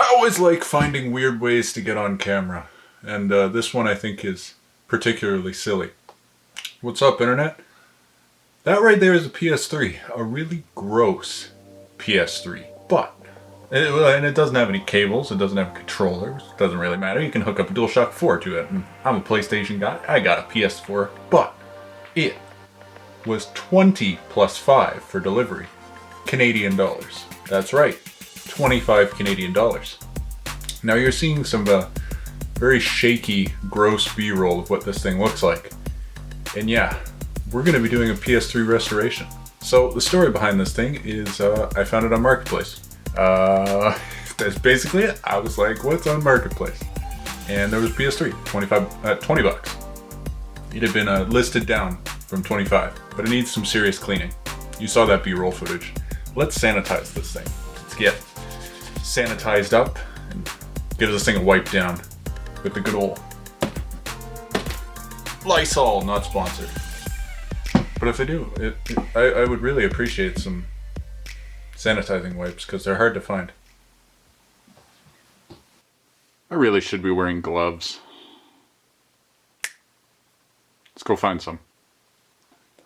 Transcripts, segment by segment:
I always like finding weird ways to get on camera, and this one I think is particularly silly. What's up, Internet? That right there is a PS3, a really gross PS3. But, and it doesn't have any cables, it doesn't have controllers, it doesn't really matter. You can hook up a DualShock 4 to it, and I'm a PlayStation guy, I got a PS4, but it was 20 plus 5 for delivery. Canadian dollars. That's right, 25 Canadian dollars. Now you're seeing some very shaky, gross B-roll of what this thing looks like. And yeah, we're going to be doing a PS3 restoration. So the story behind this thing is I found it on Marketplace. That's basically it. I was like, what's on Marketplace? And there was PS3, 20 bucks. It had been listed down from 25, but it needs some serious cleaning. You saw that B-roll footage. Let's sanitize this thing. Let's get sanitized up and give this thing a wipe down with the good old Lysol, not sponsored. But if they do, I would really appreciate some sanitizing wipes because they're hard to find. I really should be wearing gloves. Let's go find some.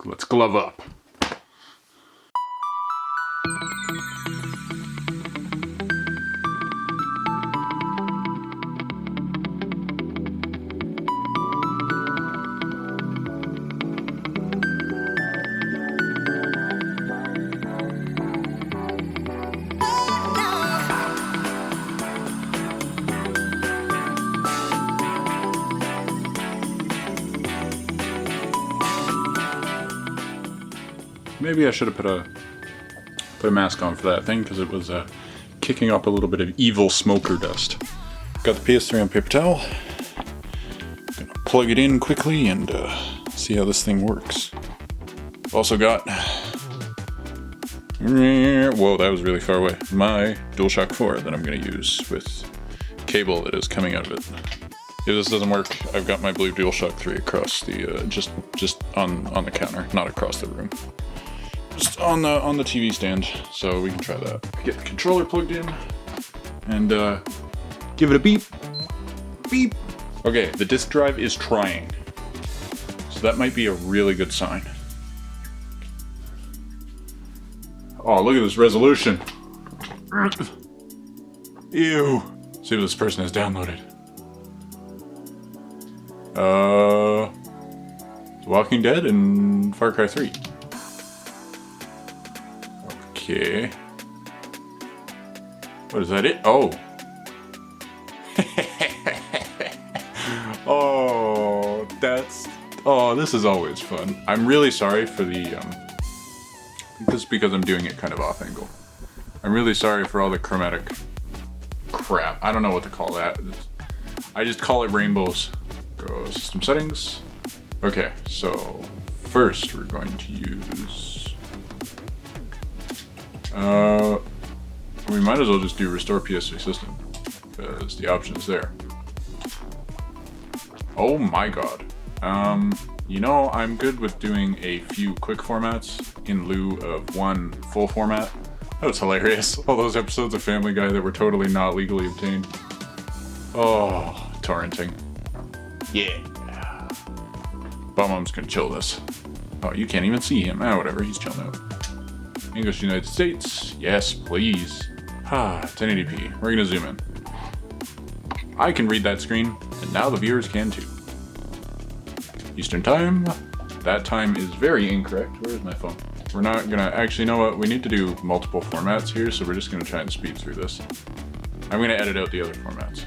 Let's glove up. Maybe I should have put a mask on for that thing because it was kicking up a little bit of evil smoker dust. Got the PS3 on paper towel. Gonna plug it in quickly and see how this thing works. Also got, whoa, that was really far away. My DualShock 4 that I'm gonna use with cable that is coming out of it. If this doesn't work, I've got my blue DualShock 3 across the just on the counter, not across the room. Just on the TV stand, so we can try that. Get the controller plugged in, and give it a beep. Beep. Okay, the disk drive is trying, so that might be a really good sign. Oh, look at this resolution. Ew. See what this person has downloaded. The Walking Dead and Far Cry 3. Okay. What is that? Oh. This is always fun. I'm really sorry for the, this is because I'm doing it kind of off angle. I'm really sorry for all the chromatic crap. I don't know what to call that. I just call it rainbows. Go system settings. Okay, so first we're going to use, we might as well just do restore PS3 system because the option is there. Oh my god. You know, I'm good with doing a few quick formats in lieu of one full format. That was hilarious. All those episodes of Family Guy that were totally not legally obtained. Oh, torrenting. Yeah. Bum-Mom's gonna chill this. Oh, you can't even see him. Ah, whatever, he's chilling out. English United States. Yes, please. 1080p. We're gonna zoom in. I can read that screen, and now the viewers can too. Eastern time. That time is very incorrect. Where's my phone? We're not gonna, actually, you know what? We need to do multiple formats here, so we're just gonna try and speed through this. I'm gonna edit out the other formats.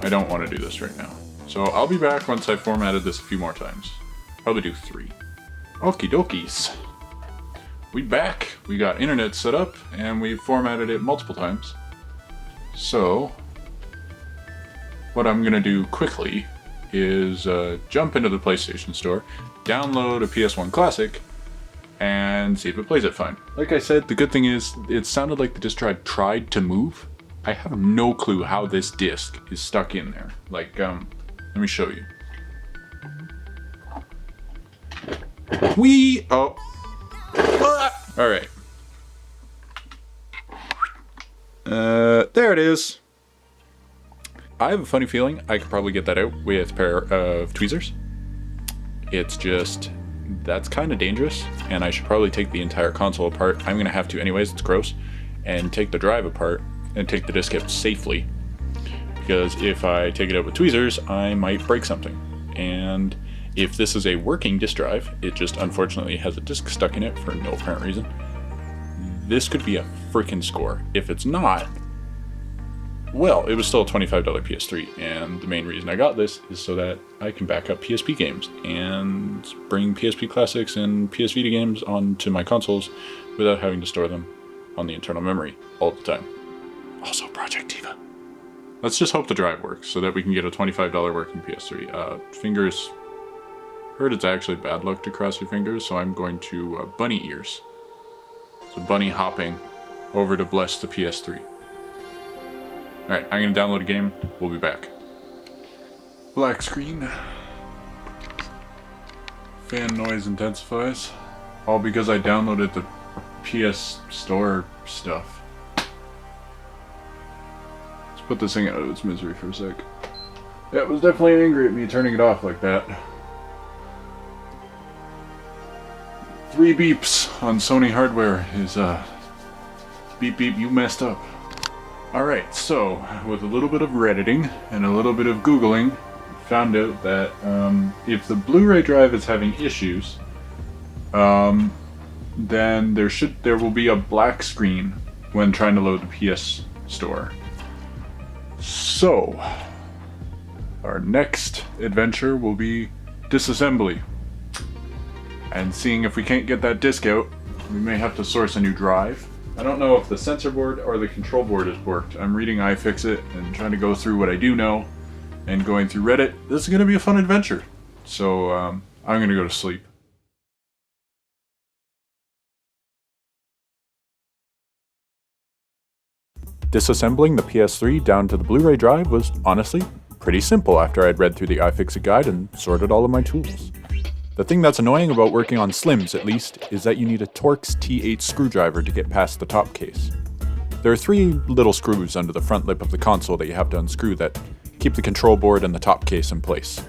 I don't want to do this right now. So I'll be back once I've formatted this a few more times. Probably do 3. Okie dokies. We back. We got internet set up and we formatted it multiple times. So what I'm gonna do quickly is jump into the PlayStation Store, download a PS1 Classic, and see if it plays it fine. Like I said, the good thing is it sounded like the disk drive tried to move. I have no clue how this disc is stuck in there. Like, let me show you. All right. There it is. I have a funny feeling I could probably get that out with a pair of tweezers. It's just, that's kind of dangerous, and I should probably take the entire console apart. I'm going to have to anyways, it's gross, and take the drive apart and take the disc out safely. Because if I take it out with tweezers, I might break something. And if this is a working disk drive, it just unfortunately has a disc stuck in it for no apparent reason. This could be a freaking score. If it's not, well, it was still a $25 PS3, and the main reason I got this is so that I can back up PSP games and bring PSP classics and PS Vita games onto my consoles without having to store them on the internal memory all the time. Also, Project Diva. Let's just hope the drive works so that we can get a $25 working PS3. Fingers, heard it's actually bad luck to cross your fingers, so I'm going to bunny ears. So bunny hopping over to bless the PS3. Alright, I'm going to download a game. We'll be back. Black screen. Fan noise intensifies. All because I downloaded the PS Store stuff. Let's put this thing out of its misery for a sec. Yeah, it was definitely angry at me turning it off like that. 3 beeps on Sony hardware is, beep beep, you messed up. Alright, so, with a little bit of Redditing and a little bit of Googling, found out that if the Blu-ray drive is having issues, then there will be a black screen when trying to load the PS Store. So, our next adventure will be disassembly. And seeing if we can't get that disc out, we may have to source a new drive. I don't know if the sensor board or the control board has worked. I'm reading iFixit and trying to go through what I do know and going through Reddit. This is going to be a fun adventure. So I'm going to go to sleep. Disassembling the PS3 down to the Blu-ray drive was honestly pretty simple after I'd read through the iFixit guide and sorted all of my tools. The thing that's annoying about working on Slims, at least, is that you need a Torx T8 screwdriver to get past the top case. There are 3 little screws under the front lip of the console that you have to unscrew that keep the control board and the top case in place.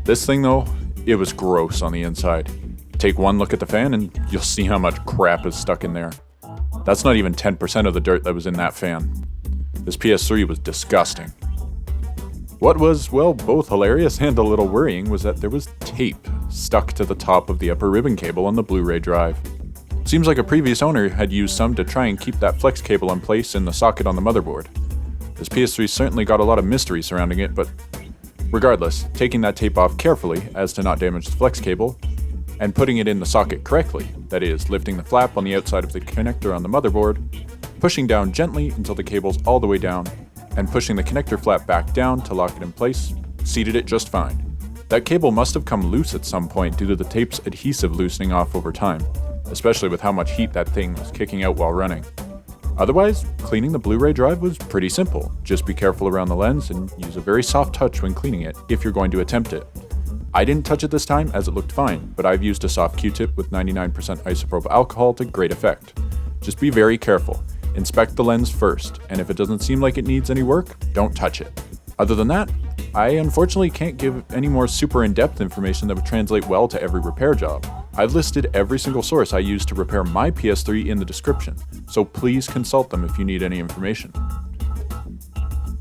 This thing though, it was gross on the inside. Take one look at the fan and you'll see how much crap is stuck in there. That's not even 10% of the dirt that was in that fan. This PS3 was disgusting. What was, well, both hilarious and a little worrying was that there was tape stuck to the top of the upper ribbon cable on the Blu-ray drive. Seems like a previous owner had used some to try and keep that flex cable in place in the socket on the motherboard. This PS3 certainly got a lot of mystery surrounding it, but regardless, taking that tape off carefully as to not damage the flex cable, and putting it in the socket correctly, that is, lifting the flap on the outside of the connector on the motherboard, pushing down gently until the cable's all the way down, and pushing the connector flap back down to lock it in place, seated it just fine. That cable must have come loose at some point due to the tape's adhesive loosening off over time, especially with how much heat that thing was kicking out while running. Otherwise, cleaning the Blu-ray drive was pretty simple. Just be careful around the lens and use a very soft touch when cleaning it if you're going to attempt it. I didn't touch it this time as it looked fine, but I've used a soft Q-tip with 99% isopropyl alcohol to great effect. Just be very careful. Inspect the lens first, and if it doesn't seem like it needs any work, don't touch it. Other than that, I unfortunately can't give any more super in-depth information that would translate well to every repair job. I've listed every single source I used to repair my PS3 in the description, so please consult them if you need any information.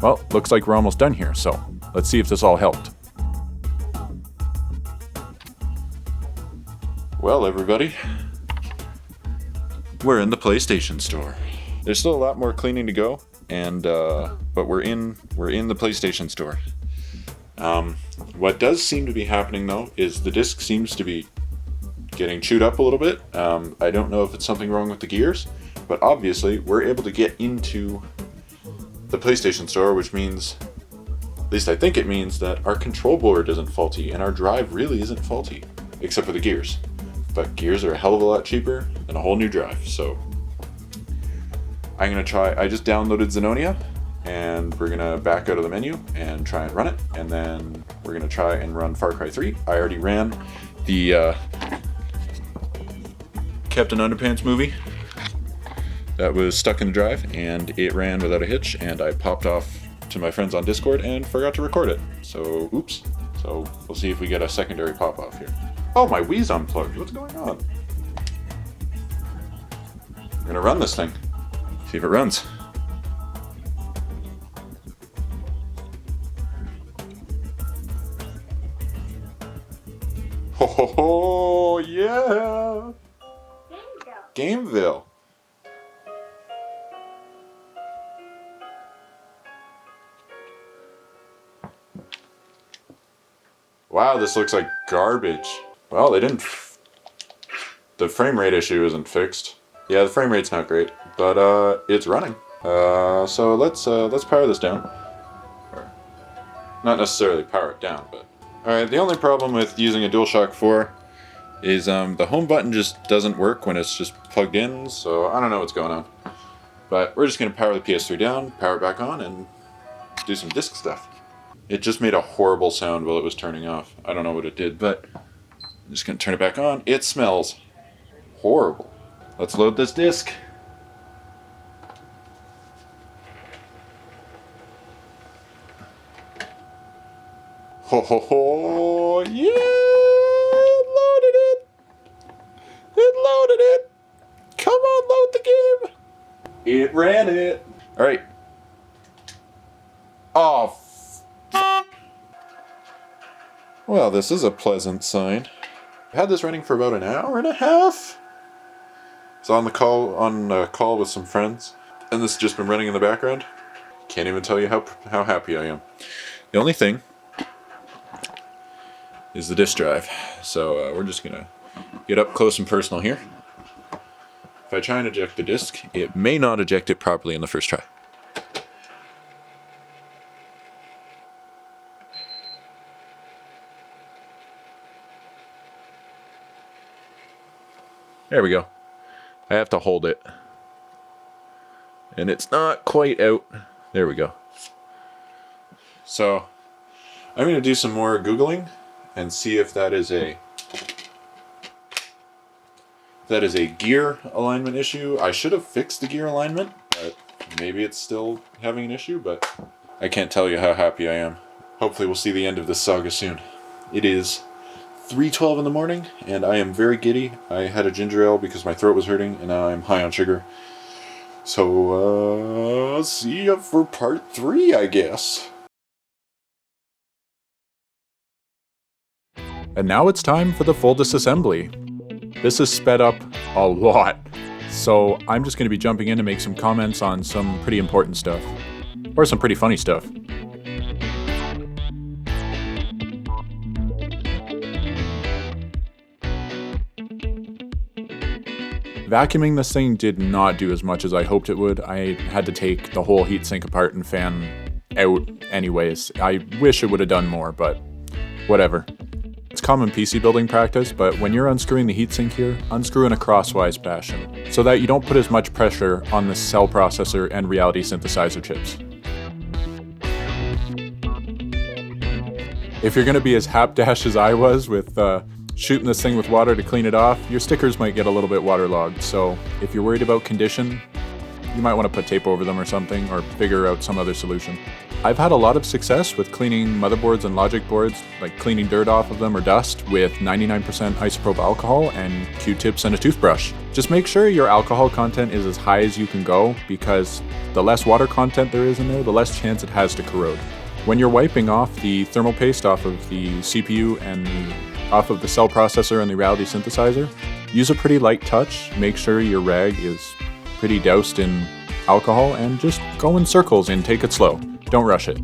Well, looks like we're almost done here, so let's see if this all helped. Well, everybody, we're in the PlayStation Store. There's still a lot more cleaning to go, and but we're in the PlayStation Store. What does seem to be happening though is the disc seems to be getting chewed up a little bit. I don't know if it's something wrong with the gears, but obviously we're able to get into the PlayStation Store, which means, at least I think it means, that our control board isn't faulty and our drive really isn't faulty, except for the gears. But gears are a hell of a lot cheaper than a whole new drive, so I'm gonna try. I just downloaded Zenonia, and we're gonna back out of the menu and try and run it, and then we're gonna try and run Far Cry 3. I already ran the Captain Underpants movie, that was stuck in the drive, and it ran without a hitch, and I popped off to my friends on Discord and forgot to record it. So, oops. So, we'll see if we get a secondary pop-off here. Oh, my Wii's unplugged. What's going on? I'm gonna run this thing. See if it runs. Ho ho ho, yeah! Gameville. Wow, this looks like garbage. Well, they didn't... The frame rate issue isn't fixed. Yeah, the frame rate's not great, but it's running. So let's power this down. Or, not necessarily power it down, but... Alright, the only problem with using a DualShock 4 is the home button just doesn't work when it's just plugged in, so I don't know what's going on. But we're just going to power the PS3 down, power it back on, and do some disc stuff. It just made a horrible sound while it was turning off. I don't know what it did, but I'm just going to turn it back on. It smells horrible. Let's load this disc. Ho ho ho! Yeah! It loaded it! It loaded it! Come on, load the game! It ran it! Alright. Oh, well, this is a pleasant sign. I had this running for about an hour and a half. I was on the call with some friends, and this has just been running in the background. Can't even tell you how happy I am. The only thing is the disk drive, so we're just gonna get up close and personal here. If I try and eject the disk, it may not eject it properly in the first try. There we go. I have to hold it. And it's not quite out. There we go. So, I'm going to do some more Googling and see if that is a gear alignment issue. I should have fixed the gear alignment, but maybe it's still having an issue, but I can't tell you how happy I am. Hopefully we'll see the end of this saga soon. It is 3:12 in the morning, and I am very giddy. I had a ginger ale because my throat was hurting, and now I'm high on sugar. So, see ya for part 3, I guess. And now it's time for the full disassembly. This is sped up a lot, so I'm just going to be jumping in to make some comments on some pretty important stuff. Or some pretty funny stuff. Vacuuming this thing did not do as much as I hoped it would. I had to take the whole heatsink apart and fan out anyways. I wish it would have done more, but whatever. It's common PC building practice, but when you're unscrewing the heatsink here, unscrew in a crosswise fashion, so that you don't put as much pressure on the cell processor and reality synthesizer chips. If you're going to be as hapdash as I was with shooting this thing with water to clean it off, your stickers might get a little bit waterlogged, so if you're worried about condition, you might want to put tape over them or something, or figure out some other solution. I've had a lot of success with cleaning motherboards and logic boards, like cleaning dirt off of them or dust with 99% isopropyl alcohol and Q-tips and a toothbrush. Just make sure your alcohol content is as high as you can go, because the less water content there is in there, the less chance it has to corrode. When you're wiping off the thermal paste off of the CPU and off of the cell processor and the reality synthesizer, use a pretty light touch. Make sure your rag is pretty doused in alcohol, and just go in circles and take it slow. Don't rush it.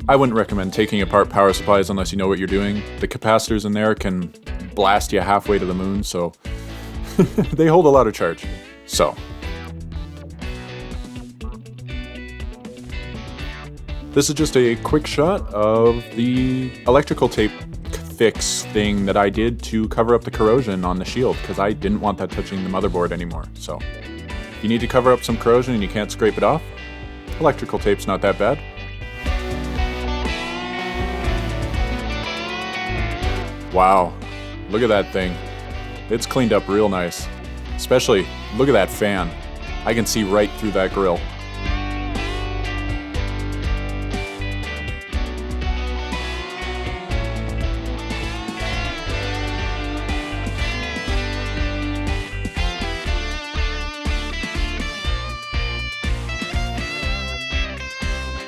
I wouldn't recommend taking apart power supplies unless you know what you're doing. The capacitors in there can blast you halfway to the moon, so they hold a lot of charge. So, this is just a quick shot of the electrical tape fix thing that I did to cover up the corrosion on the shield, because I didn't want that touching the motherboard anymore. So, if you need to cover up some corrosion and you can't scrape it off, electrical tape's not that bad. Wow, look at that thing. It's cleaned up real nice. Especially, look at that fan. I can see right through that grill.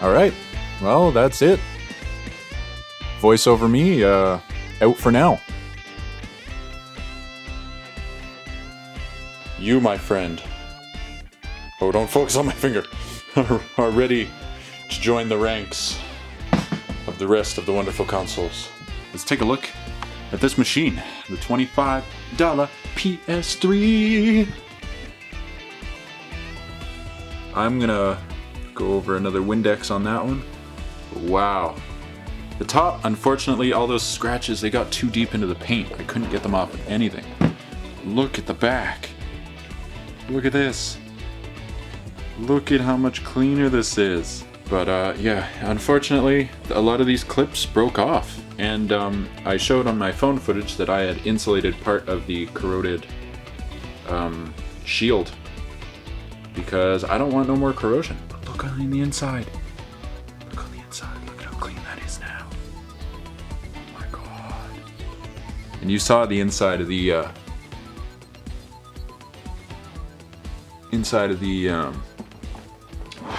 Alright, well, that's it. Voice over me, out for now. You, my friend. Oh, don't focus on my finger. Are ready to join the ranks of the rest of the wonderful consoles. Let's take a look at this machine. The $25 PS3. I'm gonna go over another Windex on that one. Wow. The top, unfortunately, all those scratches, they got too deep into the paint. I couldn't get them off with anything. Look at the back. Look at this. Look at how much cleaner this is. But yeah, unfortunately, a lot of these clips broke off. And I showed on my phone footage that I had insulated part of the corroded shield. Because I don't want no more corrosion. But look on the inside. Look on the inside. Look at how clean that is now. Oh my god. And you saw the inside of the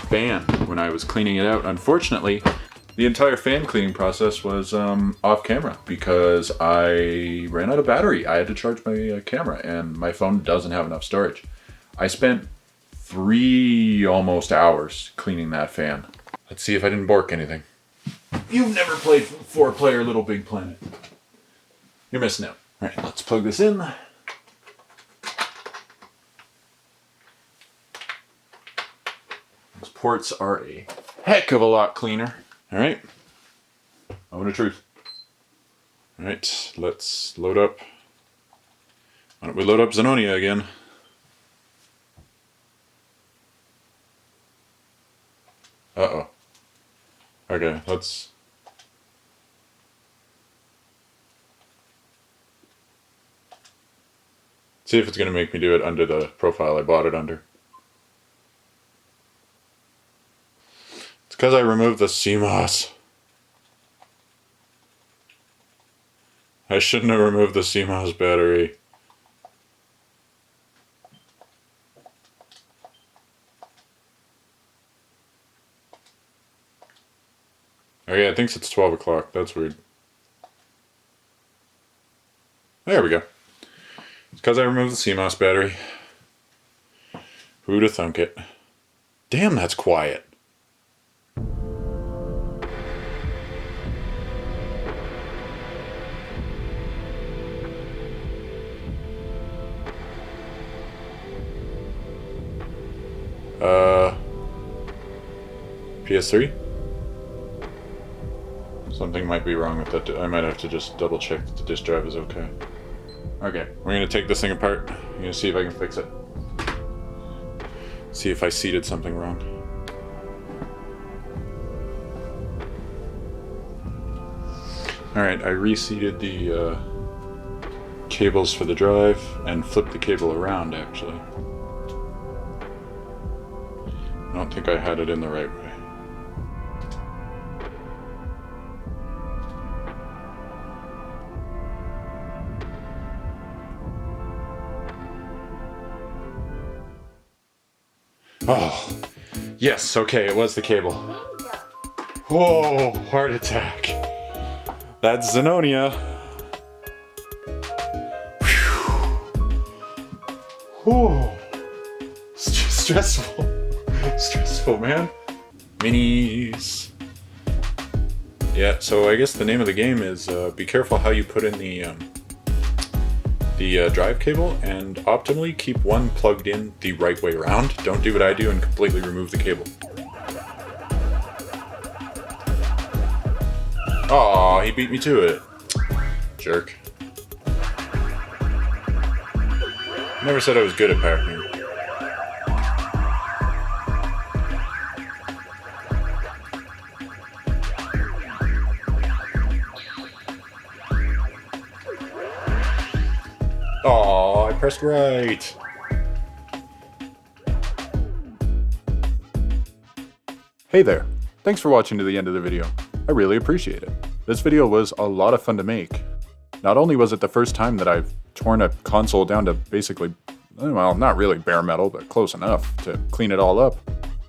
fan when I was cleaning it out. Unfortunately, the entire fan cleaning process was off camera because I ran out of battery. I had to charge my camera and my phone doesn't have enough storage. I spent 3 almost hours cleaning that fan. Let's see if I didn't bork anything. You've never played 4-player Little Big Planet. You're missing out. All right, let's plug this in. Those ports are a heck of a lot cleaner. All right. Moment of truth. All right, let's load up. Why don't we load up Zenonia again? Uh-oh. Okay, let's... see if it's going to make me do it under the profile I bought it under. It's because I removed the CMOS. I shouldn't have removed the CMOS battery. Okay, I think it's 12 o'clock. That's weird. There we go. It's because I removed the CMOS battery. Who'da thunk it? Damn, that's quiet. PS3? Something might be wrong with that. I might have to just double check that the disk drive is okay. Okay, we're gonna take this thing apart. I'm gonna see if I can fix it. See if I seated something wrong. Alright, I reseated the cables for the drive and flipped the cable around actually. I don't think I had it in the right way. Oh, yes, okay, it was the cable. Whoa, heart attack. That's Zenonia. Whoa. Stressful. Stressful, man. Minis. Yeah, so I guess the name of the game is be careful how you put in the drive cable and optimally keep one plugged in the right way around. Don't do what I do and completely remove the cable. Aw, he beat me to it. Jerk. Never said I was good at Pac-Man. pressed right. Hey there. Thanks for watching to the end of the video. I really appreciate it. This video was a lot of fun to make. Not only was it the first time that I've torn a console down to basically, well, not really bare metal, but close enough to clean it all up.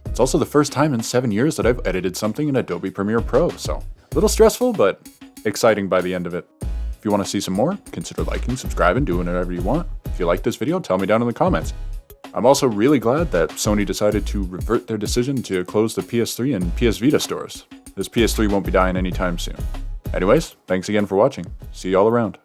It's also the first time in 7 years that I've edited something in Adobe Premiere Pro, so a little stressful, but exciting by the end of it. If you want to see some more, consider liking, subscribing, doing whatever you want. If you like this video, tell me down in the comments. I'm also really glad that Sony decided to revert their decision to close the PS3 and PS Vita stores. This PS3 won't be dying anytime soon. Anyways, thanks again for watching. See you all around.